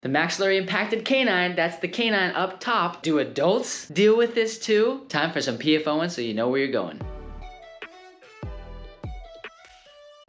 The maxillary impacted canine, that's the canine up top. Do adults deal with this too? Time for some PFOing so you know where you're going.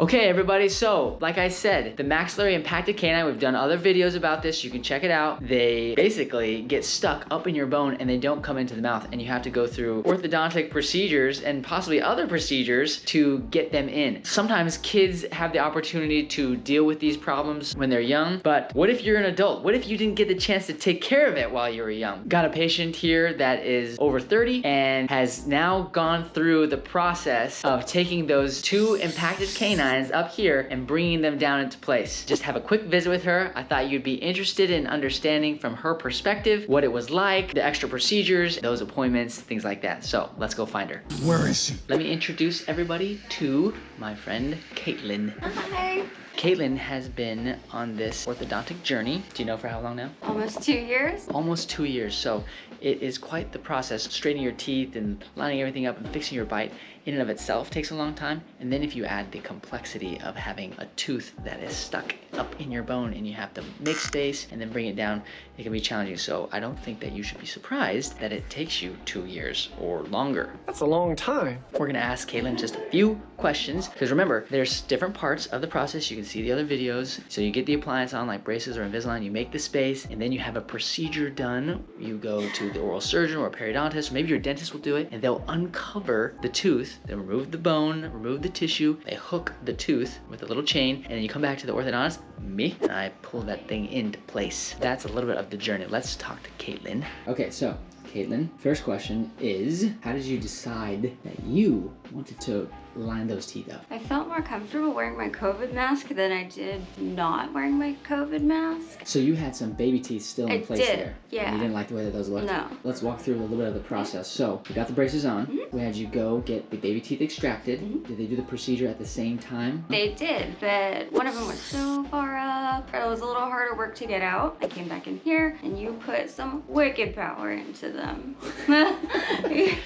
Okay everybody, so like I said, the maxillary impacted canine, we've done other videos about this, you can check it out. They basically get stuck up in your bone and they don't come into the mouth, and you have to go through orthodontic procedures and possibly other procedures to get them in. Sometimes kids have the opportunity to deal with these problems when they're young, but what if you're an adult? What if you didn't get the chance to take care of it while you were young? Got a patient here that is over 30 and has now gone through the process of taking those two impacted canines up here and bringing them down into place. Just have a quick visit with her. I thought you'd be interested in understanding from her perspective what it was like, the extra procedures, those appointments, things like that. So let's go find her. Where is she? Let me introduce everybody to my friend Caitlin. Hi. Caitlin has been on this orthodontic journey. Do you know for how long now? Almost 2 years. Almost 2 years. So it is quite the process. Straightening your teeth and lining everything up and fixing your bite in and of itself takes a long time. And then if you add the complexity of having a tooth that is stuck up in your bone and you have to make space and then bring it down, it can be challenging. So I don't think that you should be surprised that it takes you 2 years or longer. That's a long time. We're gonna ask Caitlin just a few questions, because remember, there's different parts of the process. You can see the other videos. So you get the appliance on, like braces or Invisalign, you make the space, and then you have a procedure done. You go to the oral surgeon or a periodontist, or maybe your dentist will do it, and they'll uncover the tooth, they'll remove the bone, remove the tissue, they hook the tooth with a little chain, and then you come back to the orthodontist, me, and I pull that thing into place. That's a little bit of the journey. Let's talk to Caitlin. Okay, so Caitlin, first question is, how did you decide that you wanted to line those teeth up? I felt more comfortable wearing my COVID mask than I did not wearing my COVID mask. So you had some baby teeth still in place there. Yeah. And you didn't like the way that those looked? No. Let's walk through a little bit of the process. So we got the braces on. We had you go get the baby teeth extracted. Did they do the procedure at the same time? They did, but one of them was so far up. It was a little harder work to get out. I came back in here and you put some wicked power into them.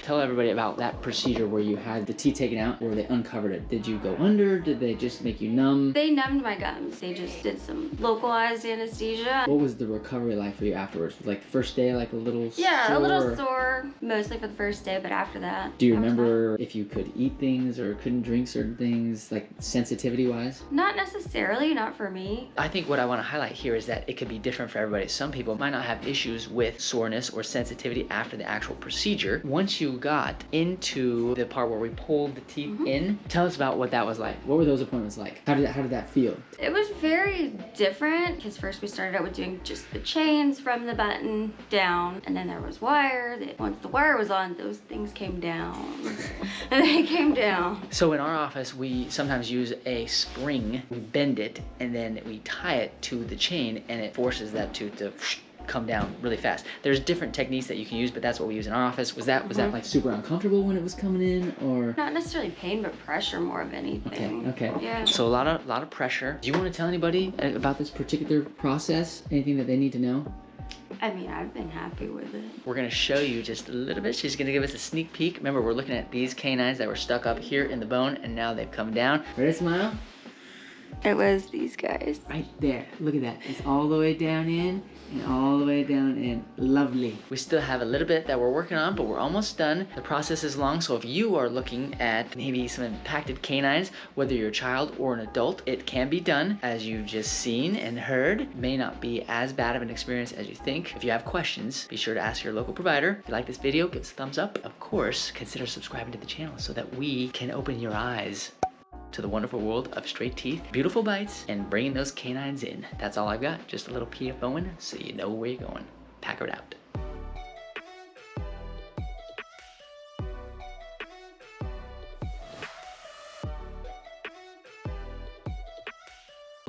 Tell everybody about that procedure where you had the teeth taken out or they uncovered it. Did you go under? Did they just make you numb? They numbed my gums. They just did some localized anesthesia. What was the recovery like for you afterwards? Like the first day, like a little sore? Yeah, a little sore, mostly for the first day, but after that. Do you remember if you could eat things or couldn't drink certain things, like sensitivity wise? Not necessarily, not for me. I think what I want to highlight here is that it could be different for everybody. Some people might not have issues with soreness or sensitivity after the actual procedure. Once you got into the part where we pulled the teeth in, tell us about what that was like. What were those appointments like? How did that feel? It was very different because first we started out with doing just the chains from the button down, and then there was wire. Once the wire was on, those things came down. And they came down. So in our office, we sometimes use a spring. We bend it and then we tie it to the chain, and it forces that tooth to come down really fast. There's different techniques that you can use, but that's what we use in our office. Was that like super uncomfortable when it was coming in, or? Not necessarily pain, but pressure more of anything. Okay. Yeah. So a lot of pressure. Do you want to tell anybody about this particular process? Anything that they need to know? I mean, I've been happy with it. We're gonna show you just a little bit. She's gonna give us a sneak peek. Remember, we're looking at these canines that were stuck up here in the bone, and now they've come down. Ready to smile? It was these guys. Right there, look at that. It's all the way down in and all the way down in. Lovely. We still have a little bit that we're working on, but we're almost done. The process is long, so if you are looking at maybe some impacted canines, whether you're a child or an adult, it can be done. As you've just seen and heard, it may not be as bad of an experience as you think. If you have questions, be sure to ask your local provider. If you like this video, give us a thumbs up. Of course, consider subscribing to the channel so that we can open your eyes to the wonderful world of straight teeth, beautiful bites, and bringing those canines in. That's all I've got. Just a little PFOing so you know where you're going. Packard out.